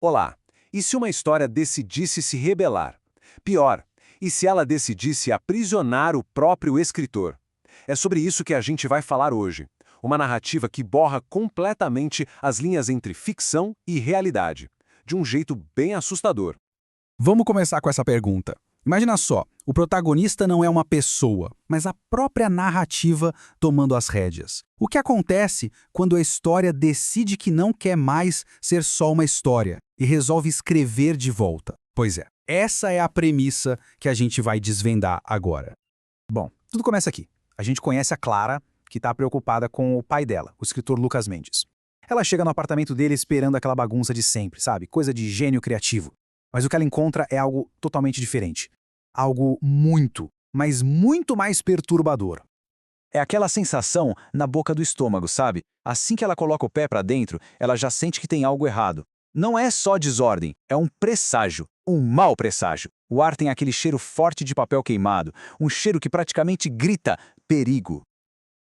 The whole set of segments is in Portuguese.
Olá, e se uma história decidisse se rebelar? Pior, e se ela decidisse aprisionar o próprio escritor? É sobre isso que a gente vai falar hoje. Uma narrativa que borra completamente as linhas entre ficção e realidade, de um jeito bem assustador. Vamos começar com essa pergunta. Imagina só, o protagonista não é uma pessoa, mas a própria narrativa tomando as rédeas. O que acontece quando a história decide que não quer mais ser só uma história e resolve escrever de volta? Pois é, essa é a premissa que a gente vai desvendar agora. Bom, tudo começa aqui. A gente conhece a Clara, que está preocupada com o pai dela, o escritor Lucas Mendes. Ela chega no apartamento dele esperando aquela bagunça de sempre, sabe? Coisa de gênio criativo. Mas o que ela encontra é algo totalmente diferente. Algo muito, mas muito mais perturbador. É aquela sensação na boca do estômago, sabe? Assim que ela coloca o pé pra dentro, ela já sente que tem algo errado. Não é só desordem, é um presságio, um mau presságio. O ar tem aquele cheiro forte de papel queimado, um cheiro que praticamente grita perigo.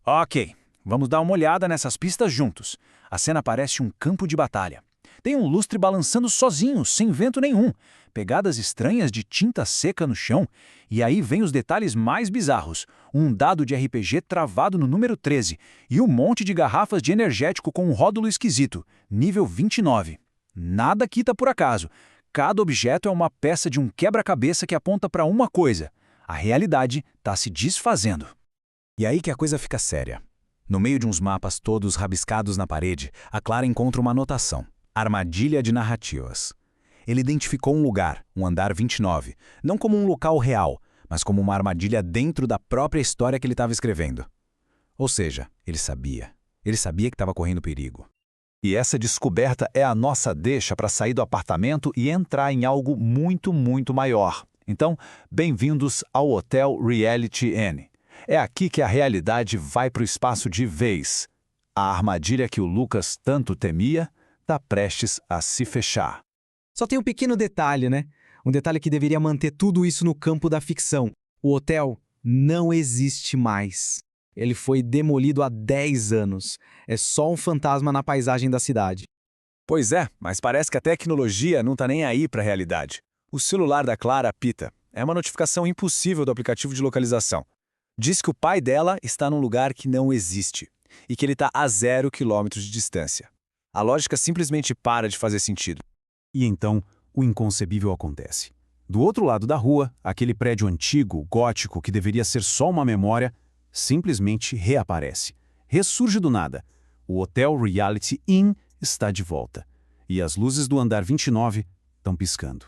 Ok, vamos dar uma olhada nessas pistas juntos. A cena parece um campo de batalha. Tem um lustre balançando sozinho, sem vento nenhum. Pegadas estranhas de tinta seca no chão. E aí vem os detalhes mais bizarros. Um dado de RPG travado no número 13. E um monte de garrafas de energético com um rótulo esquisito. Nível 29. Nada aqui tá por acaso. Cada objeto é uma peça de um quebra-cabeça que aponta para uma coisa. A realidade tá se desfazendo. E aí que a coisa fica séria. No meio de uns mapas todos rabiscados na parede, a Clara encontra uma anotação. Armadilha de narrativas. Ele identificou um lugar, um andar 29, não como um local real, mas como uma armadilha dentro da própria história que ele estava escrevendo. Ou seja, ele sabia. Ele sabia que estava correndo perigo. E essa descoberta é a nossa deixa para sair do apartamento e entrar em algo muito, muito maior. Então, bem-vindos ao Hotel Reality Inn. É aqui que a realidade vai para o espaço de vez. A armadilha que o Lucas tanto temia está prestes a se fechar. Só tem um pequeno detalhe, né? Um detalhe que deveria manter tudo isso no campo da ficção. O hotel não existe mais. Ele foi demolido há 10 anos. É só um fantasma na paisagem da cidade. Pois é, mas parece que a tecnologia não tá nem aí para a realidade. O celular da Clara apita. É uma notificação impossível do aplicativo de localização. Diz que o pai dela está num lugar que não existe e que ele está a 0 quilômetros de distância. A lógica simplesmente para de fazer sentido. E então, o inconcebível acontece. Do outro lado da rua, aquele prédio antigo, gótico, que deveria ser só uma memória, simplesmente reaparece. Ressurge do nada. O Hotel Reality Inn está de volta. E as luzes do andar 29 estão piscando.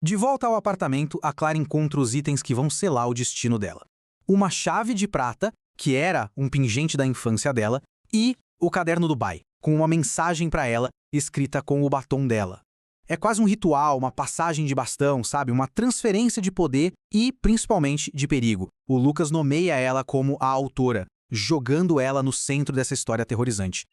De volta ao apartamento, a Clara encontra os itens que vão selar o destino dela. Uma chave de prata, que era um pingente da infância dela, e o caderno do pai, com uma mensagem para ela escrita com o batom dela. É quase um ritual, uma passagem de bastão, sabe? Uma transferência de poder e, principalmente, de perigo. O Lucas nomeia ela como a autora, jogando ela no centro dessa história aterrorizante.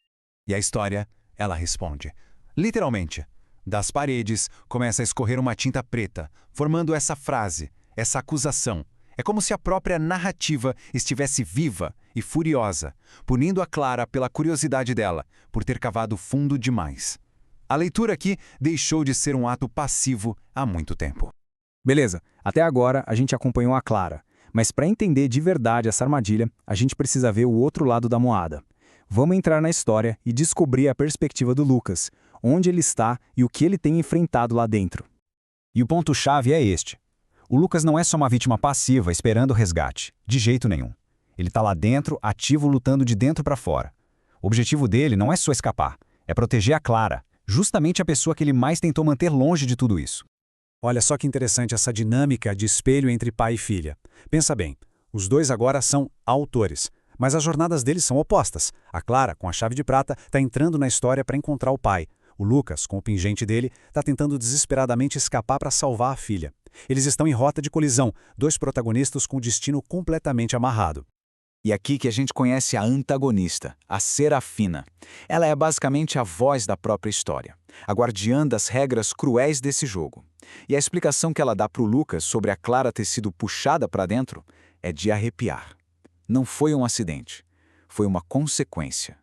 E a história, ela responde. Literalmente. Das paredes começa a escorrer uma tinta preta, formando essa frase, essa acusação. É como se a própria narrativa estivesse viva e furiosa, punindo a Clara pela curiosidade dela, por ter cavado fundo demais. A leitura aqui deixou de ser um ato passivo há muito tempo. Beleza, até agora a gente acompanhou a Clara. Mas para entender de verdade essa armadilha, a gente precisa ver o outro lado da moeda. Vamos entrar na história e descobrir a perspectiva do Lucas, onde ele está e o que ele tem enfrentado lá dentro. E o ponto-chave é este. O Lucas não é só uma vítima passiva esperando o resgate, de jeito nenhum. Ele está lá dentro, ativo, lutando de dentro para fora. O objetivo dele não é só escapar, é proteger a Clara, justamente a pessoa que ele mais tentou manter longe de tudo isso. Olha só que interessante essa dinâmica de espelho entre pai e filha. Pensa bem, os dois agora são autores, mas as jornadas deles são opostas. A Clara, com a chave de prata, está entrando na história para encontrar o pai. O Lucas, com o pingente dele, está tentando desesperadamente escapar para salvar a filha. Eles estão em rota de colisão, dois protagonistas com o destino completamente amarrado. E aqui que a gente conhece a antagonista, a Serafina. Ela é basicamente a voz da própria história, a guardiã das regras cruéis desse jogo. E a explicação que ela dá para o Lucas sobre a Clara ter sido puxada para dentro é de arrepiar. Não foi um acidente, foi uma consequência.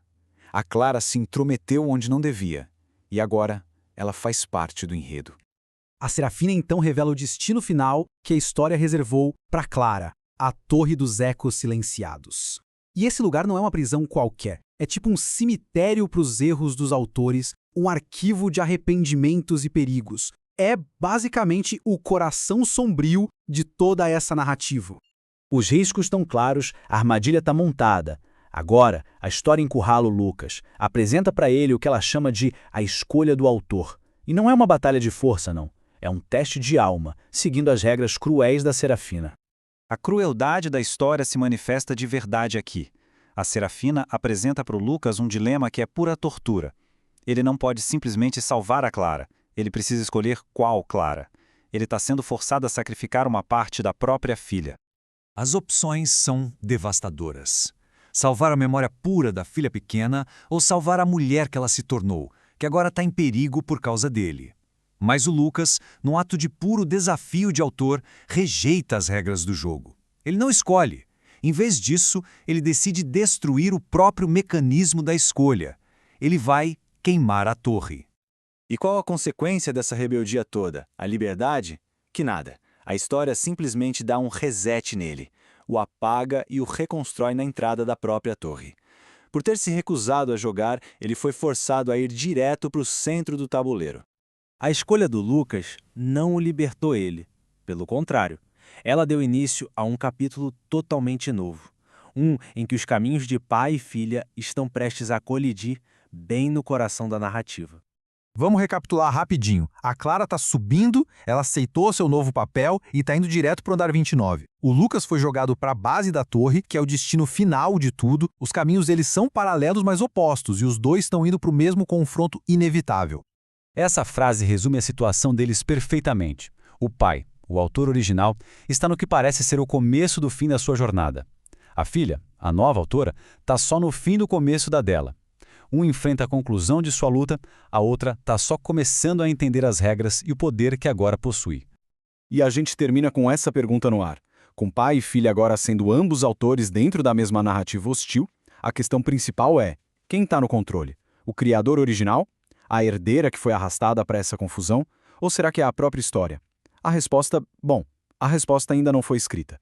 A Clara se intrometeu onde não devia, e agora ela faz parte do enredo. A Serafina então revela o destino final que a história reservou para Clara, a Torre dos Ecos Silenciados. E esse lugar não é uma prisão qualquer, é tipo um cemitério para os erros dos autores, um arquivo de arrependimentos e perigos. É basicamente o coração sombrio de toda essa narrativa. Os riscos estão claros, a armadilha está montada. Agora, a história encurrala o Lucas, apresenta para ele o que ela chama de a escolha do autor. E não é uma batalha de força, não. É um teste de alma, seguindo as regras cruéis da Serafina. A crueldade da história se manifesta de verdade aqui. A Serafina apresenta para o Lucas um dilema que é pura tortura. Ele não pode simplesmente salvar a Clara. Ele precisa escolher qual Clara. Ele está sendo forçado a sacrificar uma parte da própria filha. As opções são devastadoras. Salvar a memória pura da filha pequena ou salvar a mulher que ela se tornou, que agora está em perigo por causa dele. Mas o Lucas, num ato de puro desafio de autor, rejeita as regras do jogo. Ele não escolhe. Em vez disso, ele decide destruir o próprio mecanismo da escolha. Ele vai queimar a torre. E qual a consequência dessa rebeldia toda? A liberdade? Que nada. A história simplesmente dá um reset nele, o apaga e o reconstrói na entrada da própria torre. Por ter se recusado a jogar, ele foi forçado a ir direto para o centro do tabuleiro. A escolha do Lucas não o libertou ele. Pelo contrário, ela deu início a um capítulo totalmente novo. Um em que os caminhos de pai e filha estão prestes a colidir bem no coração da narrativa. Vamos recapitular rapidinho. A Clara tá subindo, ela aceitou seu novo papel e tá indo direto pro andar 29. O Lucas foi jogado para a base da torre, que é o destino final de tudo. Os caminhos eles são paralelos, mas opostos, e os dois estão indo pro mesmo confronto inevitável. Essa frase resume a situação deles perfeitamente. O pai, o autor original, está no que parece ser o começo do fim da sua jornada. A filha, a nova autora, está só no fim do começo da dela. Um enfrenta a conclusão de sua luta, a outra está só começando a entender as regras e o poder que agora possui. E a gente termina com essa pergunta no ar. Com pai e filha agora sendo ambos autores dentro da mesma narrativa hostil, a questão principal é: quem está no controle? O criador original? A herdeira que foi arrastada para essa confusão? Ou será que é a própria história? A resposta ainda não foi escrita.